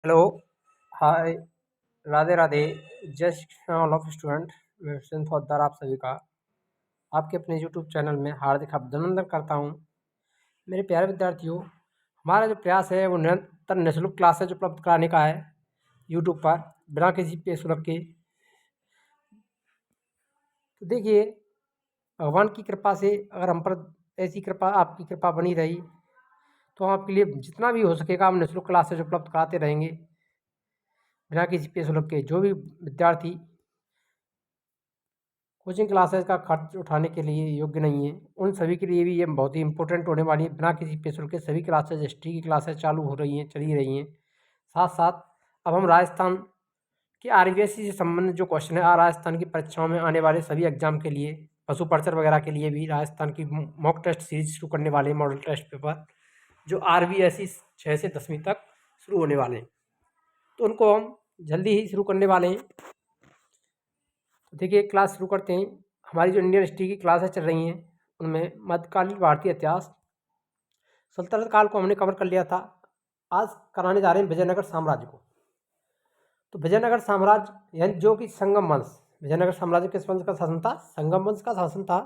Hello, हाय, राधे राधे। जय Shri Krishna all of student. मैं हुसैन फौजदार आप सभी का आपके अपने यूट्यूब चैनल में हार्दिक अभिनंदन करता हूँ। मेरे प्यारे विद्यार्थियों, हमारा जो प्रयास है वो निरंतर निःशुल्क क्लासेज उपलब्ध कराने का है यूट्यूब पर बिना किसी पे शुल्क के। तो देखिए, भगवान की कृपा से अगर हम पर ऐसी कृपा आपकी कृपा बनी रही तो हम आपके लिए जितना भी हो सकेगा हम निःशुल्क क्लासेज उपलब्ध कराते रहेंगे बिना किसी पे शुल्क के। जो भी विद्यार्थी कोचिंग क्लासेस का खर्च उठाने के लिए योग्य नहीं है उन सभी के लिए भी ये बहुत ही इंपॉर्टेंट होने वाली है। बिना किसी पे शुल्क के सभी क्लासेस, हिस्ट्री की क्लासेस चालू हो रही हैं, चली रही हैं। साथ साथ अब हम राजस्थान के आरबीएससी से संबंधित जो क्वेश्चन है राजस्थान की परीक्षाओं में आने वाले सभी एग्जाम के लिए, पशु पर्चर वगैरह के लिए भी राजस्थान की मॉक टेस्ट सीरीज शुरू करने वाले हैं, मॉडल टेस्ट पेपर जो आरबीएससी 6 से 10वीं तक शुरू होने वाले हैं। तो उनको हम जल्दी ही शुरू करने वाले हैं। तो देखिए, क्लास शुरू करते हैं। हमारी जो इंडियन हिस्ट्री की क्लासेस चल रही हैं उनमें मध्यकालीन भारतीय इतिहास, सल्तनत काल को हमने कवर कर लिया था। आज कराने जा रहे हैं विजयनगर साम्राज्य को। तो विजयनगर साम्राज्य यानी जो कि संगम वंश, विजयनगर साम्राज्य किस वंश का शासन था? संगम वंश का शासन था।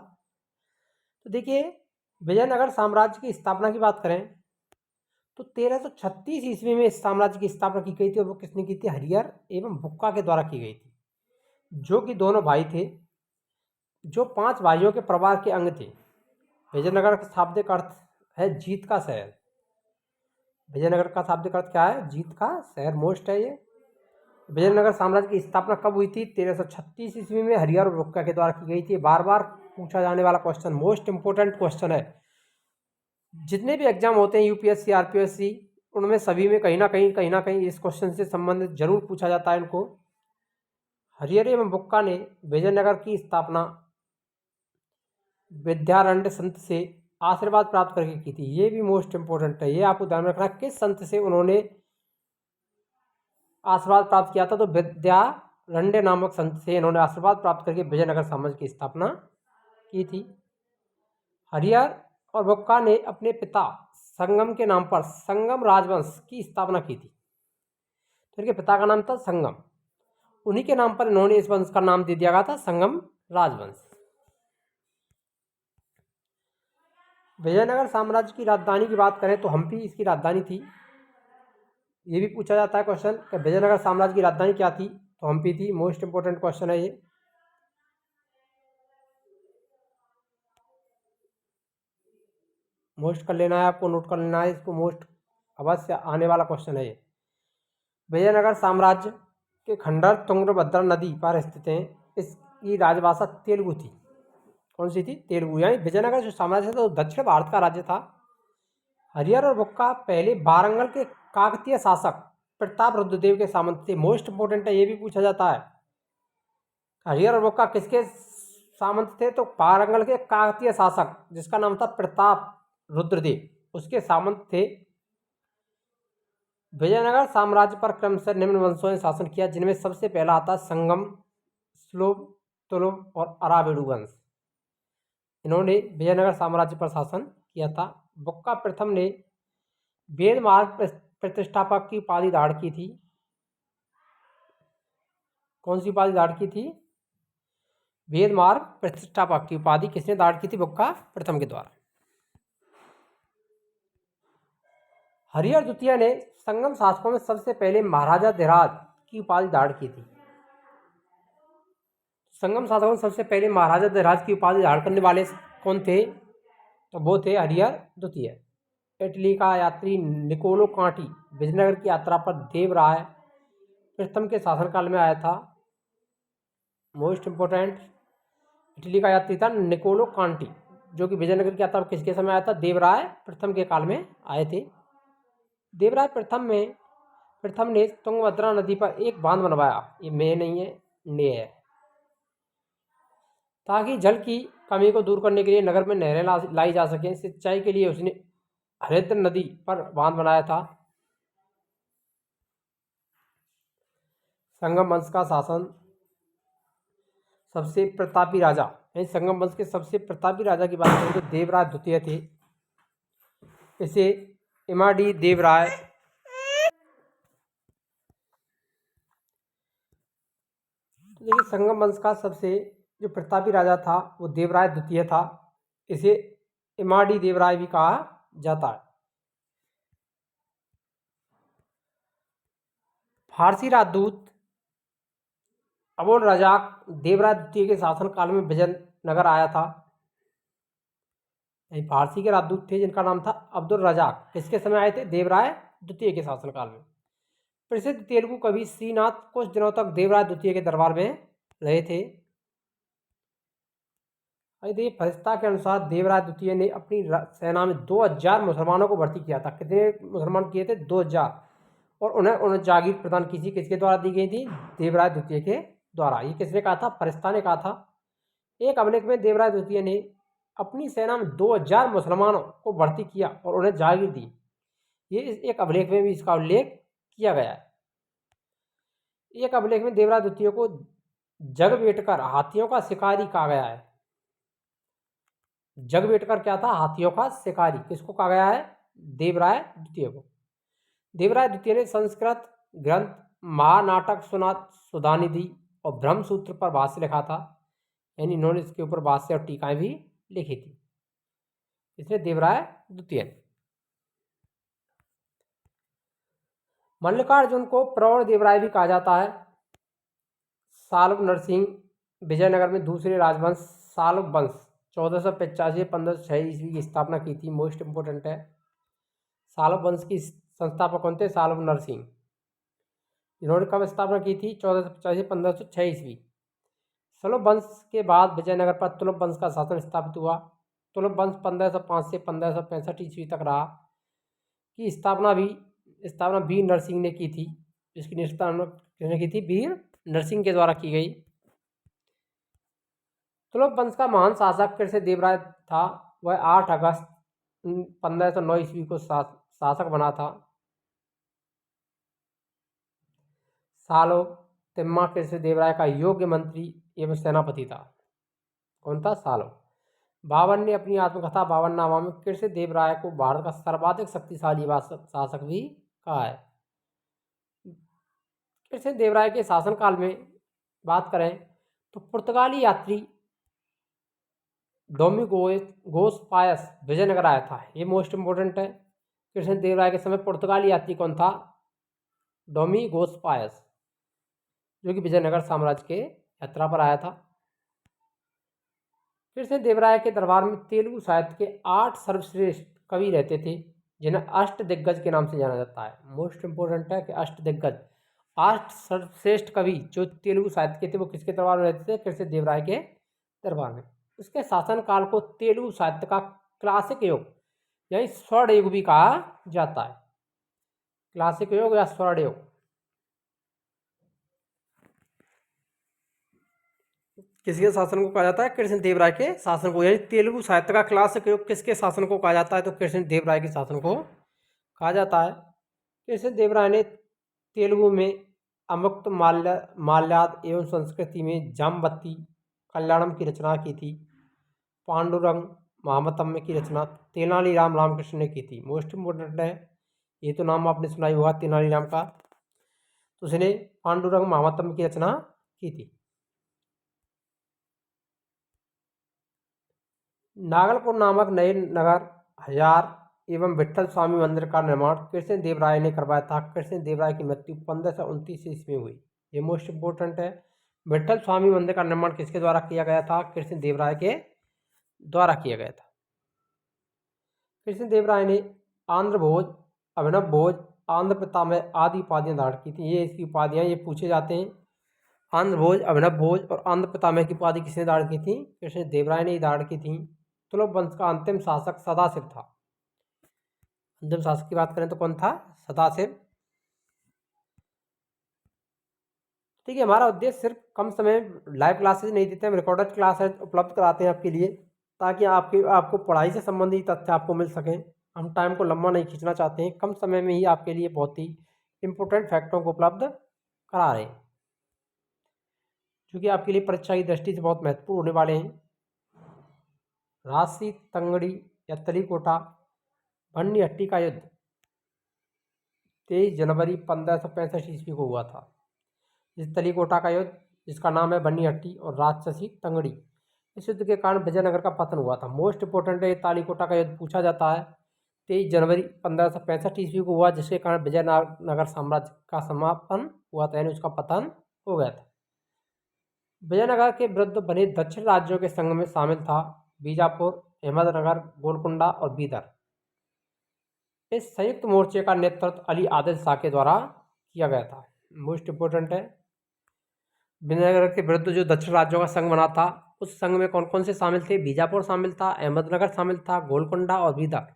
तो देखिए, विजयनगर साम्राज्य की स्थापना की बात करें तो 1336 ईस्वी में इस साम्राज्य की स्थापना की गई थी और वो किसने की थी? हरिहर एवं बुक्का के द्वारा की गई थी, जो कि दोनों भाई थे, जो 5 भाइयों के परिवार के अंग थे। विजयनगर का शाब्दिक अर्थ है जीत का शहर। विजयनगर का शाब्दिक अर्थ क्या है? जीत का शहर, मोस्ट है ये। विजयनगर साम्राज्य की स्थापना कब हुई थी? 1336 ईस्वी में हरिहर और बुक्का के द्वारा की गई थी। बार बार पूछा जाने वाला क्वेश्चन, मोस्ट इंपोर्टेंट क्वेश्चन है। जितने भी एग्जाम होते हैं यूपीएससी, आरपीएससी, उनमें सभी में कहीं ना कहीं इस क्वेश्चन से संबंधित जरूर पूछा जाता है इनको। हरिहर एवं बुक्का ने विजयनगर की स्थापना विद्यारण्य संत से आशीर्वाद प्राप्त करके की थी। ये भी मोस्ट इंपोर्टेंट है, ये आपको ध्यान रखना। किस संत से उन्होंने आशीर्वाद प्राप्त किया था? तो विद्यारण्य नामक संत से इन्होंने आशीर्वाद प्राप्त करके विजयनगर साम्राज्य की स्थापना की थी। हरिहर और बुक्का ने अपने पिता संगम के नाम पर संगम राजवंश की स्थापना की थी। तो इनके पिता का नाम था संगम, उन्हीं के नाम पर इन्होंने इस वंश का नाम दे दिया गया था संगम राजवंश। विजयनगर साम्राज्य की राजधानी की बात करें तो हम्पी इसकी राजधानी थी। ये भी पूछा जाता है क्वेश्चन कि विजयनगर साम्राज्य की राजधानी क्या थी? तो हम्पी थी। मोस्ट इंपोर्टेंट क्वेश्चन है ये। मोस्ट कर लेना है, आपको नोट कर लेना है इसको, मोस्ट अवश्य आने वाला क्वेश्चन है ये। विजयनगर साम्राज्य के खंडर तुंगभद्रा नदी पर स्थित हैं। इसकी राजभाषा तेलुगु थी। कौन सी थी? तेलुगु। यानी विजयनगर जो साम्राज्य था वो दक्षिण भारत का राज्य था। हरिहर और बुक्का पहले वारंगल के काकतीय शासक प्रताप रुद्रदेव के सामंत थे। मोस्ट इंपोर्टेंट है, ये भी पूछा जाता है। हरिहर और बुक्का किसके सामंत थे? तो वारंगल के काकतीय शासक जिसका नाम था प्रताप रुद्रदेव, उसके सामंत थे। विजयनगर साम्राज्य पर क्रमशः निम्न वंशों ने शासन किया, जिनमें सबसे पहला आता संगम, स्लोब, तुलुव और अरावेडु वंश। इन्होंने विजयनगर साम्राज्य पर शासन किया था। बुक्का प्रथम ने वेद मार्ग प्रतिष्ठापक की उपाधि धारण की थी। कौन सी उपाधि धारण की थी? वेद मार्ग प्रतिष्ठापक की उपाधि किसने धारण की थी? बुक्का प्रथम के द्वारा। हरिहर द्वितीय ने संगम शासकों में सबसे पहले महाराजा धीराज की उपाधि धारण की थी। संगम शासकों में सबसे पहले महाराजा धीराज की उपाधि धारण करने वाले कौन थे? तो वो थे हरिहर द्वितीय। इटली का यात्री निकोलो कांटी विजयनगर की यात्रा पर देवराय प्रथम के शासनकाल में आया था। मोस्ट इंपोर्टेंट, इटली का यात्री था निकोलो कांटी, जो कि विजयनगर की यात्रा पर किसके समय आया था? देवराय प्रथम के काल में आए थे। देवराय प्रथम ने तुंगभद्रा नदी पर एक बांध बनवाया, ये मे नहीं है, ने है, ताकि जल की कमी को दूर करने के लिए नगर में नहरें लाई जा सकें। सिंचाई के लिए उसने हरिद्र नदी पर बांध बनाया था। संगम वंश का शासन, सबसे प्रतापी राजा, संगम वंश के सबसे प्रतापी राजा की बात करें तो देवराय द्वितीय थे। इसे इमाडी देवराय देखिए, संगम वंश का सबसे जो प्रतापी राजा था वो देवराय द्वितीय था। इसे इमाडी देवराय भी कहा जाता है। फारसी राजदूत अबुल रजाक देवराय द्वितीय के शासनकाल में विजयनगर आया था। फारसी के राजदूत थे जिनका नाम था अब्दुल रजाक, किसके समय आए थे? देवराय द्वितीय के शासनकाल में। प्रसिद्ध तेलुगु कवि श्रीनाथ कुछ दिनों तक देवराय द्वितीय के दरबार में रहे थे। देखिए, फरिश्ता के अनुसार देवराय द्वितीय ने अपनी सेना में 2000 मुसलमानों को भर्ती किया था। कितने मुसलमान किए थे? 2000। और उन्हें जागीर प्रदान की थी। किसके द्वारा दी गई थी? देवराय द्वितीय के द्वारा। ये किसने कहा था? फरिश्ता ने कहा था। एक अभिलेख में देवराय द्वितीय ने अपनी सेना में 2000 मुसलमानों को भर्ती किया और उन्हें जागीर दी। ये एक अभिलेख में भी इसका उल्लेख किया गया है। एक अभिलेख में देवराय द्वितीय को जगवेटकर हाथियों का शिकारी कहा गया है। जगवेटकर क्या था? हाथियों का शिकारी। किसको कहा गया है? देवराय द्वितीय को। देवराय द्वितीय ने संस्कृत ग्रंथ महानाटक सुधानिधि और ब्रह्मसूत्र पर भाष्य लिखा था। यानी इन्होंने इसके ऊपर भाष्य और टीकाएं भी लिखी थी। इसलिए देवराय द्वितीय। मल्लिकार्जुन को प्रौढ़ देवराय भी कहा जाता है। सालुक नरसिंह विजयनगर में दूसरे राजवंश सालुक वंश 1485-1506 ईस्वी की स्थापना की थी। मोस्ट इंपोर्टेंट है। सालुक वंश की संस्थापक कौन थे? सालुक नरसिंह। इन्होंने कब स्थापना की थी? 1485-1506 ईस्वी। सलुब वंश के बाद विजयनगर पर तुलुप वंश का शासन स्थापित हुआ। तुलुप वंश 1505 से 1565 ईस्वी तक रहा। की स्थापना वीर नरसिंह ने की थी। इसकी स्थापना किसने की थी? वीर नरसिंह के द्वारा की गई। तुलुप वंश का महान शासक कृष्ण देवराय था। वह 8 अगस्त 1509 ईस्वी को शासक बना था। सालो तिम्मा कृष्ण देवराय का योग्य मंत्री एवं सेनापति था। कौन था? सालो। बावन ने अपनी आत्मकथा बावननामा में कृष्ण देवराय को भारत का सर्वाधिक शक्तिशाली शासक भी कहा है। कृष्ण देवराय के शासनकाल में बात करें तो पुर्तगाली यात्री डोमिगोस पायस विजयनगर आया था। ये मोस्ट इंपोर्टेंट है। कृष्ण देवराय के समय पुर्तगाली यात्री कौन था? डोमिगोस पायस, जो कि विजयनगर साम्राज्य के यात्रा पर आया था। कृष्ण देवराय के दरबार में तेलुगु साहित्य के 8 सर्वश्रेष्ठ कवि रहते थे, जिन्हें अष्ट दिग्गज के नाम से जाना जाता है। मोस्ट इंपोर्टेंट है कि अष्ट दिग्गज, 8 सर्वश्रेष्ठ कवि जो तेलुगु साहित्य के थे, वो किसके दरबार में रहते थे? कृष्ण देवराय के दरबार में। उसके शासनकाल को तेलुगु साहित्य का क्लासिक युग यानी स्वर्ण युग भी कहा जाता है। क्लासिक युग या स्वर्ण युग। किसके शासन को कहा जाता है? कृष्ण देवराय के शासन को। यानी तेलुगु साहित्य का क्लासिक युग किसके शासन को कहा जाता है? तो कृष्ण देवराय के शासन को कहा जाता है। कृष्ण देवराय ने तेलुगु में अमुक्त माल्याद एवं संस्कृति में जामवती कल्याणम की रचना की थी। पांडुरंग महामतम्य की रचना तेनालीराम रामकृष्ण ने की थी। मोस्ट इंपोर्टेंट है। ये तो नाम आपने सुना ही होगा तेनालीराम का। तो उसने पांडुरंग महामतम्य की रचना की थी। नागलपुर नामक नए नगर हजार एवं विठल स्वामी मंदिर का निर्माण कृष्ण देवराय ने करवाया था। कृष्ण देवराय की मृत्यु 1529 ईस्वी में हुई। ये मोस्ट इंपोर्टेंट है। विठल स्वामी मंदिर का निर्माण किसके द्वारा किया गया था? कृष्ण देवराय के द्वारा किया गया था। कृष्ण देवराय ने आंध्र भोज, अभिनव भोज, आंध्र पितामह आदि उपाधियां धारण की थी। ये इसकी उपाधियां ये पूछे जाते हैं। आंध्र भोज, अभिनव भोज और आंध्र पितामह की उपाधि किसने धारण की थी? कृष्ण देवराय ने ही धारण की थी। तुलुप वंश का अंतिम शासक सदाशिव था। अंतिम शासक की बात करें तो कौन था? सदाशिव। ठीक है, हमारा उद्देश्य सिर्फ कम समय लाइव क्लासेस नहीं देते, हम रिकॉर्डेड क्लासेस उपलब्ध कराते हैं आपके लिए, ताकि आपको पढ़ाई से संबंधित तथ्य आपको मिल सकें। हम टाइम को लंबा नहीं खींचना चाहते हैं, कम समय में ही आपके लिए बहुत ही इंपॉर्टेंट फैक्टों को उपलब्ध करा रहे हैं, क्योंकि आपके लिए परीक्षा की दृष्टि से बहुत महत्वपूर्ण होने वाले हैं। राजसी तंगड़ी या तलीकोटा भन्नीहट्टी का युद्ध 23 जनवरी 1565 ईस्वी को हुआ था। इस तलीकोटा का युद्ध जिसका नाम है बन्नीहट्टी, और राजसी तंगड़ी। इस युद्ध के कारण विजयनगर का पतन हुआ था। मोस्ट इंपोर्टेंट है, तालीकोटा का युद्ध पूछा जाता है। 23 जनवरी 1565 ईस्वी को हुआ, जिसके कारण विजयनगर साम्राज्य का समापन हुआ था, यानी उसका पतन हो गया था। विजयनगर के विरुद्ध बने दक्षिण राज्यों के संघ में शामिल था बीजापुर, अहमदनगर, गोलकुंडा और बीदर। इस संयुक्त मोर्चे का नेतृत्व अली आदिल शाह के द्वारा किया गया था। मोस्ट इंपोर्टेंट है, विजयनगर के विरुद्ध जो दक्षिण राज्यों का संघ बना था, उस संघ में कौन कौन से शामिल थे? बीजापुर शामिल था, अहमदनगर शामिल था, गोलकुंडा और बीदर।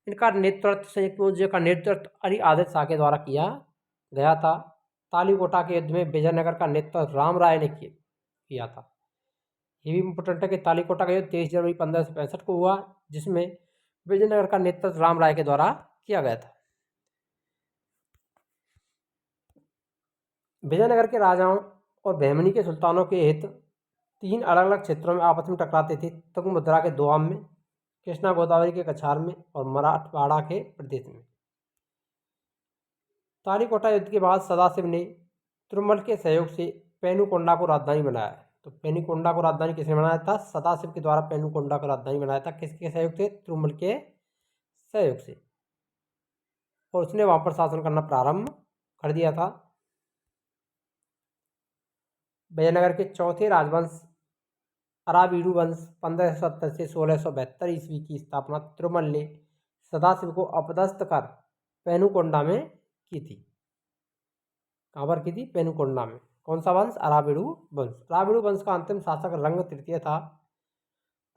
इनका नेतृत्व, संयुक्त मोर्चे का नेतृत्व अली आदिल शाह के द्वारा किया गया था। तालीकोटा के युद्ध में विजयनगर का नेतृत्व राम राय ने किया था। ये भी इंपोर्टेंट है कि तालीकोटा का युद्ध 23 जनवरी 1565 को हुआ, जिसमें विजयनगर का नेतृत्व राम राय के द्वारा किया गया था। विजयनगर के राजाओं और बहमनी के सुल्तानों के हित 3 अलग अलग क्षेत्रों में आपस में टकराते थे। तुंगभद्रा के दोआब में, कृष्णा गोदावरी के कछार में और मराठवाड़ा के प्रदेश में। तालीकोटा युद्ध के बाद सदाशिव ने त्रुमल के सहयोग से पेनुकोंडा को राजधानी बनाया। तो पेनुकोंडा को राजधानी किसने बनाया था? सदाशिव के द्वारा पेनुकोंडा को राजधानी बनाया था। किसके सहयोग से? त्रुमल के सहयोग से। और उसने वहां पर शासन करना प्रारंभ कर दिया था। विजयनगर के चौथे राजवंश अराबीडू वंश 1570 से 1672 ईस्वी की स्थापना त्रुमल ने सदाशिव को अपदस्थ कर पेनुकोंडा में की थी। कहाँ पर की थी? पेनुकोंडा में। कौन सा वंश? अराबीडू वंश। अराबीडू वंश का अंतिम शासक रंग तृतीय था।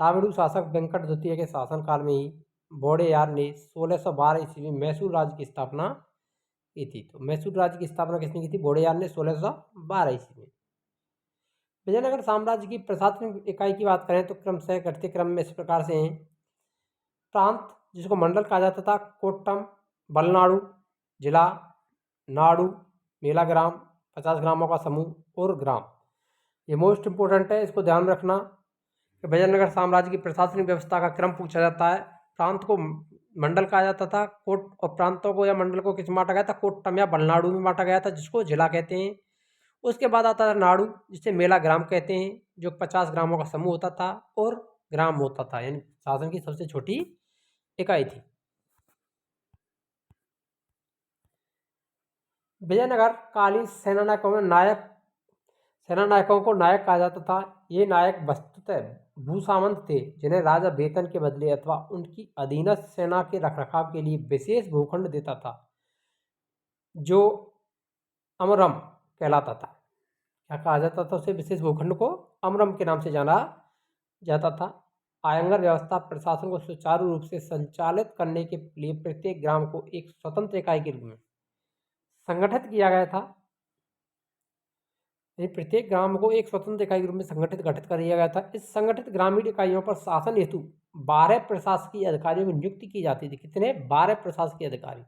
अराबीडू शासक वेंकट द्वितीय के शासनकाल में ही वोडेयार ने 1612 ईस्वी में मैसूर राज्य की स्थापना की थी। तो मैसूर राज्य की स्थापना किसने की थी? वोडेयार ने 1612 ईस्वी में। विजयनगर साम्राज्य की प्रशासनिक इकाई की बात करें तो क्रमशः घटते क्रम में इस प्रकार से हैं। प्रांत, जिसको मंडल कहा जाता था, कोट्टम, बलनाडु जिला, नाडु, मेला ग्राम, 50 ग्रामों का समूह और ग्राम। ये मोस्ट इंपोर्टेंट है, इसको ध्यान रखना कि विजयनगर साम्राज्य की प्रशासनिक व्यवस्था का क्रम पूछा जाता है। प्रांत को मंडल कहा जाता था, कोट और प्रांतों को या मंडल को किस में बांटा गया था? कोट्टम या बलनाडु में बांटा गया था, जिसको जिला कहते हैं। उसके बाद आता था नाडु, जिसे मेला ग्राम कहते हैं, जो 50 ग्रामों का समूह होता था और ग्राम होता था, यानी शासन की सबसे छोटी इकाई थी। विजयनगर कालीन सेनानायकों को नायक कहा जाता था। ये नायक वस्तुतः भूसामंत थे, जिन्हें राजा वेतन के बदले अथवा उनकी अधीनस्थ सेना के रखरखाव के लिए विशेष भूखंड देता था, जो अमरम कहलाता था। क्या कहा जाता था उसे? विशेष भूखंड को अमरम के नाम से जाना जाता था। आयंगर व्यवस्था प्रशासन को सुचारू रूप से संचालित करने के लिए प्रत्येक ग्राम को एक स्वतंत्र इकाई के रूप में संगठित किया गया था। प्रत्येक ग्राम को एक स्वतंत्र इकाई के रूप में गठित कर दिया गया था। इस संगठित ग्रामीण इकाइयों पर शासन हेतु 12 प्रशासकीय अधिकारियों की नियुक्ति की जाती थी। कितने? 12 प्रशासकीय अधिकारी,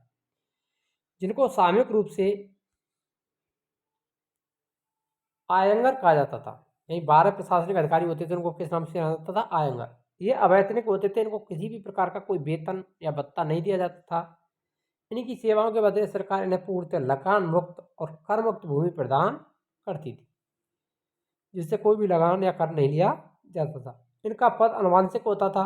जिनको सामूहिक रूप से आयंगर कहा जाता था। यही 12 प्रशासनिक अधिकारी होते थे, उनको किस नाम से जाना जाता था? आयंगर। ये अवैतनिक होते थे, इनको किसी भी प्रकार का कोई वेतन या भत्ता नहीं दिया जाता था। इनकी सेवाओं के बदले सरकार इन्हें पूर्णतः लगान मुक्त और कर मुक्त भूमि प्रदान करती थी, जिससे कोई भी लगान या कर नहीं लिया जाता था। इनका पद अनुवांशिक होता था।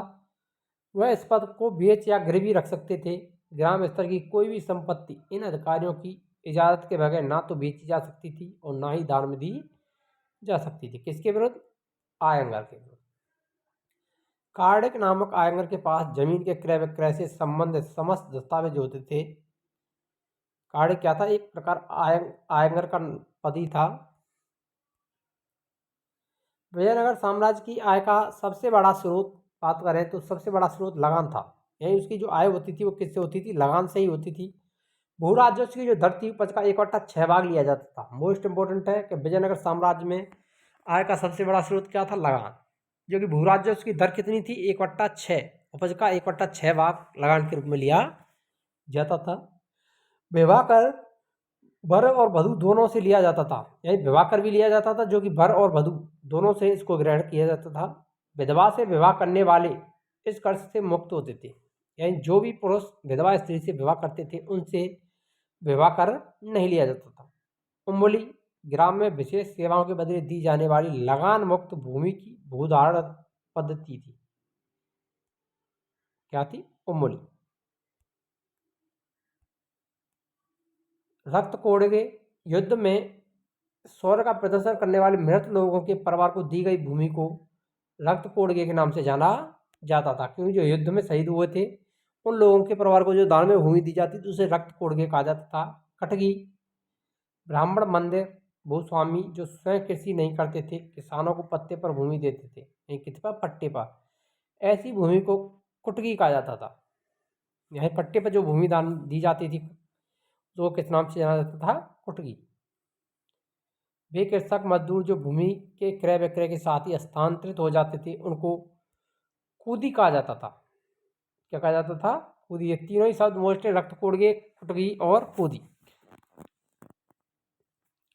वह इस पद को बेच या गिरवी रख सकते थे। ग्राम स्तर की कोई भी संपत्ति इन अधिकारियों की इजाजत के बगैर ना तो बेची जा सकती थी और ना ही दान में दी जा सकती थी। किसके विरुद्ध? आयंगर के विरुद्ध। कार्डिक नामक आयंगर के पास जमीन के क्रय विक्रय से संबंधित समस्त दस्तावेज होते थे। कार्डिक क्या था? एक प्रकार आयंगर का पद ही था। विजयनगर साम्राज्य की आय का सबसे बड़ा स्रोत बात करें तो सबसे बड़ा स्रोत लगान था। यही उसकी जो आय होती थी वो किससे होती थी? लगान से ही होती थी। भू राजस्व की जो दर थी, उपज का 1/6 भाग लिया जाता था। मोस्ट इंपोर्टेंट है कि विजयनगर साम्राज्य में आय का सबसे बड़ा स्रोत क्या था? लगान। जो कि भू राजस्व की दर कितनी थी? 1/6। उपज का 1/6 भाग लगान के रूप में लिया जाता था। विवाह कर वर और वधू दोनों से लिया जाता था। यानी विवाह कर भी लिया जाता था, जो कि वर और वधू दोनों से इसको ग्रहण किया जाता था। विधवा से विवाह करने वाले इस कर से मुक्त होते थे। यानी जो भी पुरुष विधवा स्त्री से विवाह करते थे, उनसे विवाह कर नहीं लिया जाता था। उम्बली ग्राम में विशेष सेवाओं के बदले दी जाने वाली लगान मुक्त भूमि की भूधारण पद्धति थी। क्या थी? उम्मूली। रक्त कोड़गे युद्ध में शौर्य का प्रदर्शन करने वाले मृत लोगों के परिवार को दी गई भूमि को रक्त कोड़गे के नाम से जाना जाता था, क्योंकि जो युद्ध में शहीद हुए थे उन लोगों के परिवार को जो दान में भूमि दी जाती थी उसे रक्त कोड़गे कहा जाता था। कटगी ब्राह्मण मंदिर भूस्वामी जो स्वयं कृषि नहीं करते थे, किसानों को पत्ते पर भूमि देते थे, नहीं किस पर? पट्टे पर। ऐसी भूमि को कुटगी कहा जाता था। यह पट्टे पर जो भूमि दान दी जाती थी तो किस नाम से जाना जाता था? कुटगी। वे कृषक मजदूर जो भूमि के क्रय विक्रय के साथ ही स्थानांतरित हो जाते थे उनको कूदी कहा जाता था। क्या कहा जाता था? कूदी। ये तीनों ही शब्द मोस्ट रक्त कोड़गे, कुटगी और कूदी।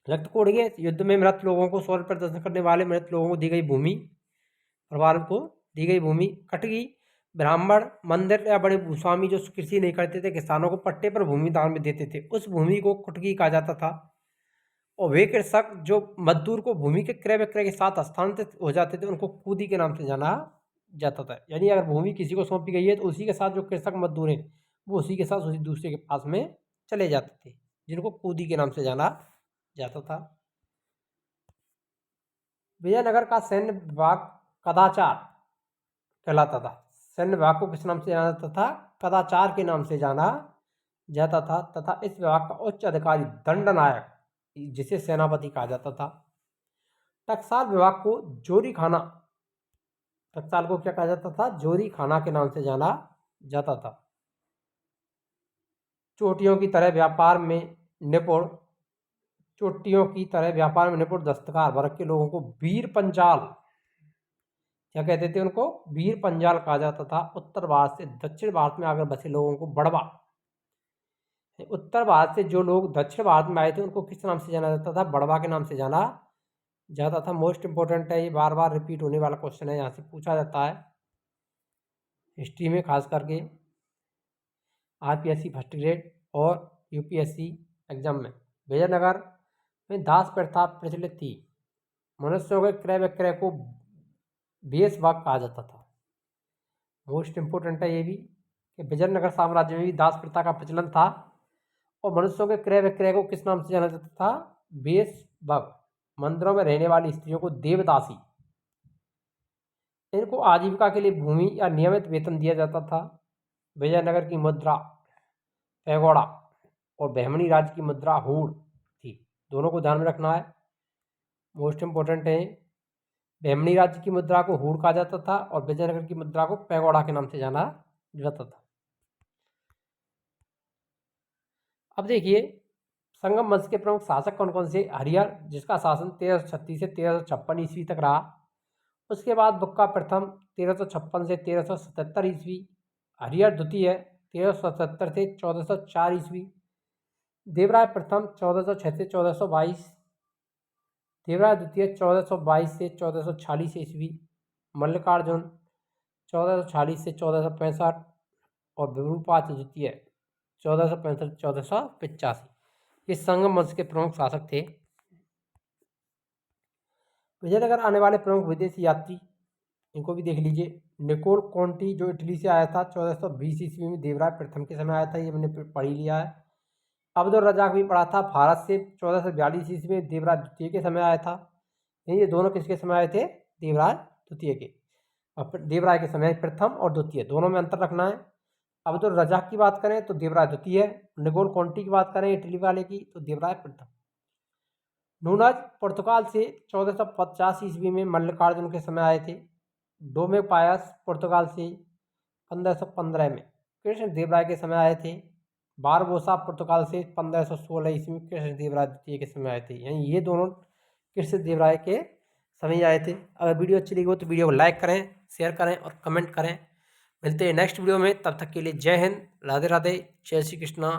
रक्त कोड़गे युद्ध में मृत लोगों को शौर्य प्रदर्शन करने वाले मृत लोगों को दी गई भूमि, परिवार को दी गई भूमि। कटगी ब्राह्मण मंदिर या बड़े भूस्वामी जो कृषि नहीं करते थे, किसानों को पट्टे पर भूमि दान में देते थे, उस भूमि को कुटगी कहा जाता था। और वे कृषक जो मजदूर को भूमि के क्रय विक्रय के साथ स्थानांतरित हो जाते थे उनको कूदी के नाम से जाना जाता था। यानी अगर भूमि किसी को सौंपी गई है तो उसी के साथ जो कृषक मजदूर हैं वो उसी के साथ उसी दूसरे के पास में चले जाते थे, जिनको कूदी के नाम से जाना जाता था। विजयनगर का सैन्य विभाग कदाचार कहलाता था। सैन्य विभाग को किस नाम से जाना जाता था? कदाचार के नाम से जाना जाता था। तथा इस विभाग का उच्च अधिकारी दंडनायक, जिसे सेनापति कहा जाता था। टकसाल विभाग को जोरी खाना, टकसाल को क्या कहा जाता था? जोरी खाना के नाम से जाना जाता था। चोटियों की तरह व्यापार में निपुण, चोटियों की तरह व्यापार में निपुण दस्तकार वर्ग के लोगों को वीर पंचाल, क्या कहते थे? उनको वीर पंचाल कहा जाता था। उत्तर भारत से दक्षिण भारत में आकर बसे लोगों को बड़वा, उत्तर भारत से जो लोग दक्षिण भारत में आए थे उनको किस नाम से जाना जाता था? बड़वा के नाम से जाना जाता था। मोस्ट इंपॉर्टेंट है, ये बार बार रिपीट होने वाला क्वेश्चन है, यहाँ से पूछा जाता है हिस्ट्री में, खास करके आरपीएससी फर्स्ट ग्रेड और यूपीएससी एग्जाम में। विजयनगर में दास प्रथा प्रचलित थी। मनुष्यों के क्रय विक्रय को बेसबाग कहा जाता था। मोस्ट इंपोर्टेंट है ये भी कि विजयनगर साम्राज्य में भी दास प्रथा का प्रचलन था और मनुष्यों के क्रय विक्रय को किस नाम से जाना जाता था? बेसबाग। मंदिरों में रहने वाली स्त्रियों को देवदासी, इनको आजीविका के लिए भूमि या नियमित वेतन दिया जाता था। विजयनगर की मुद्रा पैगोड़ा और बहमनी राज्य की मुद्रा हूड़ थी, दोनों को ध्यान में रखना है, मोस्ट इंपोर्टेंट है। बहमनी राज्य की मुद्रा को हूड़ कहा जाता था और विजयनगर की मुद्रा को पैगोड़ा के नाम से जाना जाता था। अब देखिए संगम वंश के प्रमुख शासक कौन कौन से? हरिहर, जिसका शासन 1336 से 1356 ईस्वी तक रहा। उसके बाद बुक्का प्रथम 1356 से 1377 ईस्वी, हरिहर द्वितीय 1377 से 1404 ईस्वी, देवराय प्रथम 1406 से 1422, देवराय द्वितीय 1422 से 1446 ईस्वी, मल्लिकार्जुन 1446 से 1465 और विरूपाक्ष द्वितीय 1465 1485। ये संगम वंश के प्रमुख शासक थे। विजयनगर आने वाले प्रमुख विदेशी यात्री, इनको भी देख लीजिए। निकोल कॉन्टी जो इटली से आया था 1420 ईस्वी में, देवराय प्रथम के समय आया था, ये मैंने पढ़ ही लिया है। अब्दुल रजाक भी पढ़ा था, भारत से 1442 ईस्वी में, देवराय द्वितीय के समय आया था। ये दोनों किसके समय आए थे? देवराय द्वितीय के। और देवराय के समय प्रथम और द्वितीय दोनों में अंतर रखना है। अब्दुल रजाक की बात करें तो देवराय द्वितीय, निकोल कॉन्टी की बात करें इटली वाले की तो देवराय प्रथम। नूनाज पुर्तगाल से 1450 ईस्वी में मल्लिकार्जुन के समय आए थे। डोमे पायस पुर्तगाल से 1515 में कृष्ण देवराय के समय आए थे। बारबोसा पुर्तगाल से 1516 ईस्वी में कृष्ण देवराय द्वितीय के समय आए थे। यानी ये दोनों कृष्ण देवराय के समय आए थे। अगर वीडियो अच्छी लगी हो तो वीडियो को लाइक करें, शेयर करें और कमेंट करें। मिलते हैं नेक्स्ट वीडियो में, तब तक के लिए जय हिंद, राधे राधे, जय श्री कृष्णा।